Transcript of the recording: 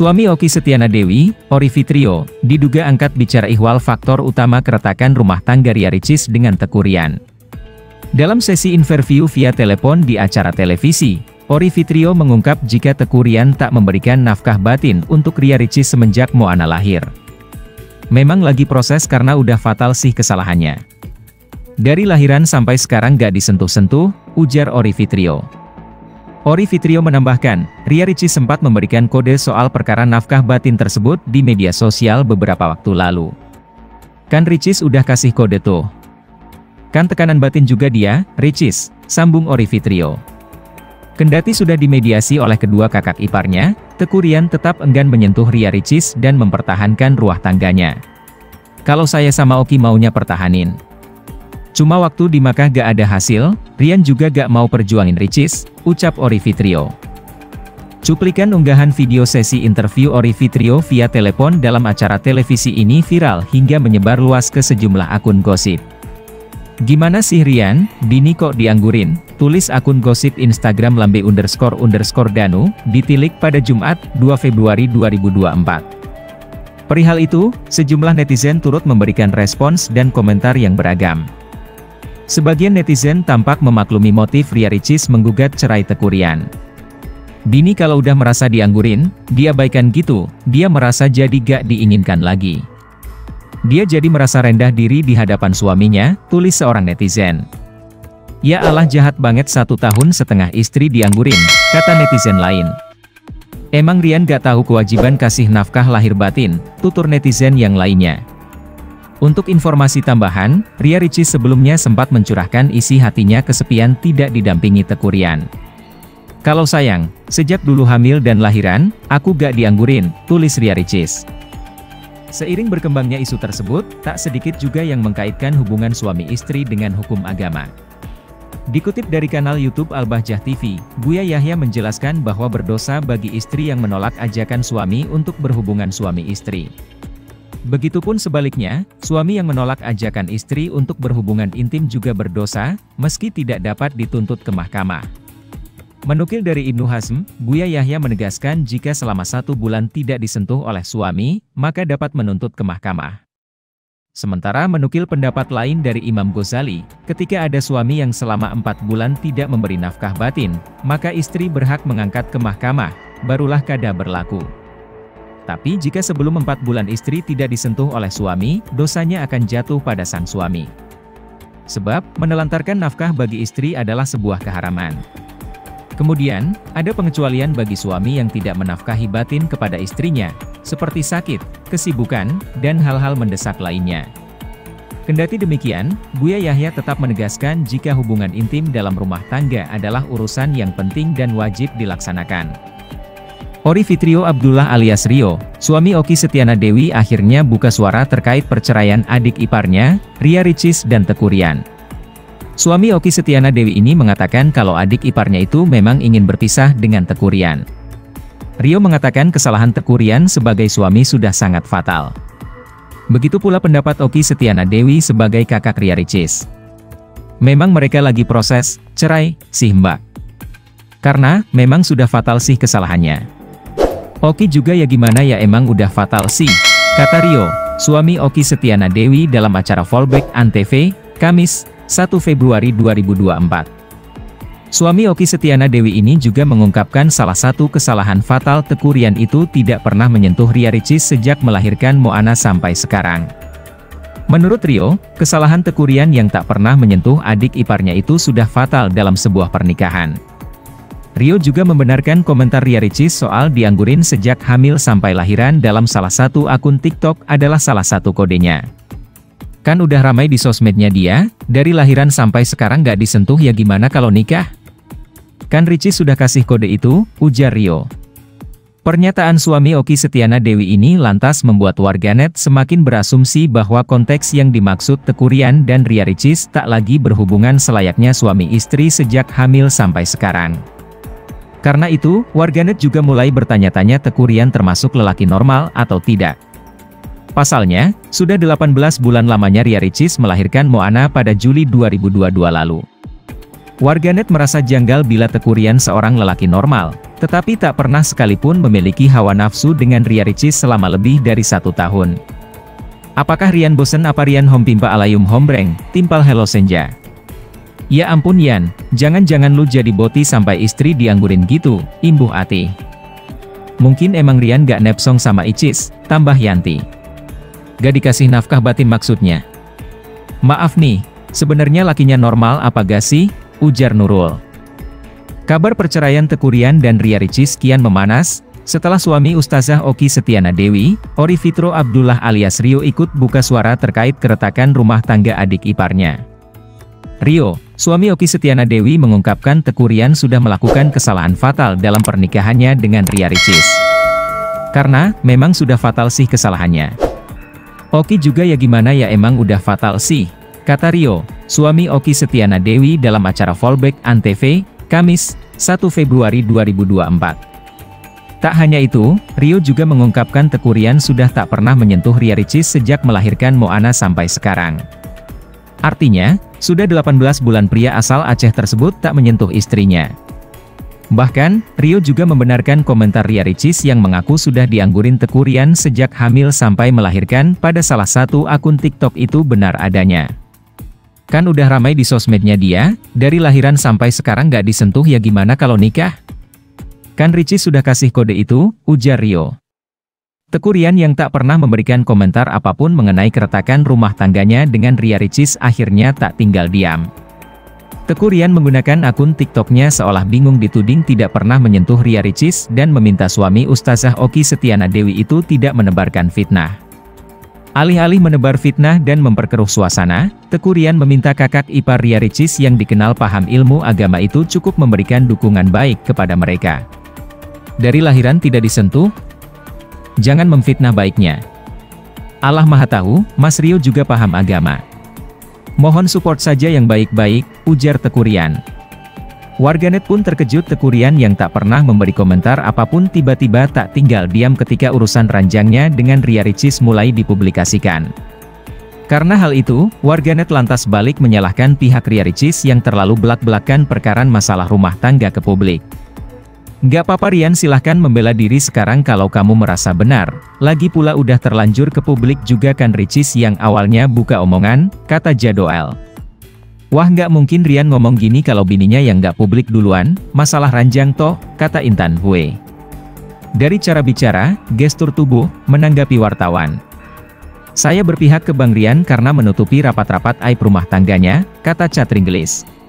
Suami Okky Setiana Dewi, Ory Fitrio, diduga angkat bicara ihwal faktor utama keretakan rumah tangga Ria Ricis dengan Teuku Ryan. Dalam sesi interview via telepon di acara televisi, Ory Fitrio mengungkap jika Teuku Ryan tak memberikan nafkah batin untuk Ria Ricis semenjak Moana lahir. Memang lagi proses karena udah fatal sih kesalahannya. Dari lahiran sampai sekarang gak disentuh-sentuh, ujar Ory Fitrio. Ory Fitrio menambahkan, Ria Ricis sempat memberikan kode soal perkara nafkah batin tersebut di media sosial beberapa waktu lalu. Kan Ricis udah kasih kode tuh. Kan tekanan batin juga dia, Ricis, sambung Ory Fitrio. Kendati sudah dimediasi oleh kedua kakak iparnya, Teuku Ryan tetap enggan menyentuh Ria Ricis dan mempertahankan rumah tangganya. Kalau saya sama Okky maunya pertahanin. Cuma waktu di Makkah gak ada hasil, Ryan juga gak mau perjuangin Ricis, ucap Ory Fitrio. Cuplikan unggahan video sesi interview Ory Fitrio via telepon dalam acara televisi ini viral hingga menyebar luas ke sejumlah akun gosip. Gimana sih Ryan, bini kok dianggurin? Tulis akun gosip Instagram lambe__danu, ditilik pada Jumat, 2 Februari 2024. Perihal itu, sejumlah netizen turut memberikan respons dan komentar yang beragam. Sebagian netizen tampak memaklumi motif Ria Ricis menggugat cerai Teuku Ryan. Bini kalau udah merasa dianggurin, diabaikan gitu, dia merasa jadi gak diinginkan lagi. Dia jadi merasa rendah diri di hadapan suaminya, tulis seorang netizen. Ya Allah jahat banget 1,5 tahun istri dianggurin, kata netizen lain. Emang Ryan gak tahu kewajiban kasih nafkah lahir batin, tutur netizen yang lainnya. Untuk informasi tambahan, Ria Ricis sebelumnya sempat mencurahkan isi hatinya kesepian tidak didampingi Teuku Ryan. Kalau sayang, sejak dulu hamil dan lahiran, aku gak dianggurin, tulis Ria Ricis. Seiring berkembangnya isu tersebut, tak sedikit juga yang mengkaitkan hubungan suami istri dengan hukum agama. Dikutip dari kanal YouTube Al-Bahjah TV, Buya Yahya menjelaskan bahwa berdosa bagi istri yang menolak ajakan suami untuk berhubungan suami istri. Begitupun sebaliknya, suami yang menolak ajakan istri untuk berhubungan intim juga berdosa, meski tidak dapat dituntut ke mahkamah. Menukil dari Ibnu Hazm, Buya Yahya menegaskan jika selama 1 bulan tidak disentuh oleh suami, maka dapat menuntut ke mahkamah. Sementara menukil pendapat lain dari Imam Ghazali, ketika ada suami yang selama 4 bulan tidak memberi nafkah batin, maka istri berhak mengangkat ke mahkamah, barulah qada berlaku. Tapi jika sebelum 4 bulan istri tidak disentuh oleh suami, dosanya akan jatuh pada sang suami. Sebab, menelantarkan nafkah bagi istri adalah sebuah keharaman. Kemudian, ada pengecualian bagi suami yang tidak menafkahi batin kepada istrinya, seperti sakit, kesibukan, dan hal-hal mendesak lainnya. Kendati demikian, Buya Yahya tetap menegaskan jika hubungan intim dalam rumah tangga adalah urusan yang penting dan wajib dilaksanakan. Ory Fitrio Abdullah alias Rio, suami Okky Setiana Dewi akhirnya buka suara terkait perceraian adik iparnya, Ria Ricis dan Teuku Ryan. Suami Okky Setiana Dewi ini mengatakan kalau adik iparnya itu memang ingin berpisah dengan Teuku Ryan. Rio mengatakan kesalahan Teuku Ryan sebagai suami sudah sangat fatal. Begitu pula pendapat Okky Setiana Dewi sebagai kakak Ria Ricis. Memang mereka lagi proses cerai sih mbak. Karena memang sudah fatal sih kesalahannya. Okky juga ya gimana ya emang udah fatal sih, kata Rio, suami Okky Setiana Dewi dalam acara Fallback Antv, Kamis, 1 Februari 2024. Suami Okky Setiana Dewi ini juga mengungkapkan salah satu kesalahan fatal Teuku Ryan itu tidak pernah menyentuh Ria Ricis sejak melahirkan Moana sampai sekarang. Menurut Rio, kesalahan Teuku Ryan yang tak pernah menyentuh adik iparnya itu sudah fatal dalam sebuah pernikahan. Rio juga membenarkan komentar Ria Ricis soal dianggurin sejak hamil sampai lahiran dalam salah satu akun TikTok adalah salah satu kodenya. Kan udah ramai di sosmednya dia, dari lahiran sampai sekarang gak disentuh ya gimana kalau nikah? Kan Ricis sudah kasih kode itu, ujar Rio. Pernyataan suami Okky Setiana Dewi ini lantas membuat warganet semakin berasumsi bahwa konteks yang dimaksud Teuku Ryan dan Ria Ricis tak lagi berhubungan selayaknya suami istri sejak hamil sampai sekarang. Karena itu, warganet juga mulai bertanya-tanya Teuku Ryan termasuk lelaki normal atau tidak. Pasalnya, sudah 18 bulan lamanya Ria Ricis melahirkan Moana pada Juli 2022 lalu. Warganet merasa janggal bila Teuku Ryan seorang lelaki normal, tetapi tak pernah sekalipun memiliki hawa nafsu dengan Ria Ricis selama lebih dari 1 tahun. Apakah Rian bosen apa Rian hompimpa alayum hombreng, timpal hello senja. Ya ampun Yan, jangan-jangan lu jadi boti sampai istri dianggurin gitu, imbuh ati. Mungkin emang Rian gak nepsong sama Icis, tambah Yanti. Gak dikasih nafkah batin maksudnya. Maaf nih, sebenarnya lakinya normal apa gak sih, ujar Nurul. Kabar perceraian Teuku Ryan dan Ria Ricis kian memanas, setelah suami Ustazah Oki Setiana Dewi, Ori Fitro Abdullah alias Rio ikut buka suara terkait keretakan rumah tangga adik iparnya. Rio, suami Oki Setiana Dewi mengungkapkan Teuku Ryan sudah melakukan kesalahan fatal dalam pernikahannya dengan Ria Ricis. Karena, memang sudah fatal sih kesalahannya. Oki juga ya gimana ya emang udah fatal sih, kata Rio, suami Oki Setiana Dewi dalam acara Fallback Antv, Kamis, 1 Februari 2024. Tak hanya itu, Rio juga mengungkapkan Teuku Ryan sudah tak pernah menyentuh Ria Ricis sejak melahirkan Moana sampai sekarang. Artinya, sudah 18 bulan pria asal Aceh tersebut tak menyentuh istrinya. Bahkan, Rio juga membenarkan komentar Ria Ricis yang mengaku sudah dianggurin Teuku Ryan sejak hamil sampai melahirkan pada salah satu akun TikTok itu benar adanya. Kan udah ramai di sosmednya dia, dari lahiran sampai sekarang gak disentuh ya gimana kalau nikah? Kan Ricis sudah kasih kode itu, ujar Rio. Teuku Ryan yang tak pernah memberikan komentar apapun mengenai keretakan rumah tangganya dengan Ria Ricis akhirnya tak tinggal diam. Teuku Ryan menggunakan akun TikToknya seolah bingung dituding tidak pernah menyentuh Ria Ricis dan meminta suami Ustazah Oki Setiana Dewi itu tidak menebarkan fitnah. Alih-alih menebar fitnah dan memperkeruh suasana, Teuku Ryan meminta kakak ipar Ria Ricis yang dikenal paham ilmu agama itu cukup memberikan dukungan baik kepada mereka. Dari lahiran tidak disentuh? Jangan memfitnah baiknya. Allah Maha Tahu, Mas Rio juga paham agama. Mohon support saja yang baik-baik, ujar Teuku Ryan. Warganet pun terkejut Teuku Ryan yang tak pernah memberi komentar apapun tiba-tiba tak tinggal diam ketika urusan ranjangnya dengan Ria Ricis mulai dipublikasikan. Karena hal itu, warganet lantas balik menyalahkan pihak Ria Ricis yang terlalu belak-belakan perkara masalah rumah tangga ke publik. Gak apa-apa Rian, silahkan membela diri sekarang kalau kamu merasa benar, lagi pula udah terlanjur ke publik juga kan Ricis yang awalnya buka omongan, kata Jadoel. Wah nggak mungkin Rian ngomong gini kalau bininya yang nggak publik duluan, masalah ranjang toh, kata Intan Hue. Dari cara bicara, gestur tubuh, menanggapi wartawan. Saya berpihak ke Bang Rian karena menutupi rapat-rapat aib rumah tangganya, kata Catringgelis.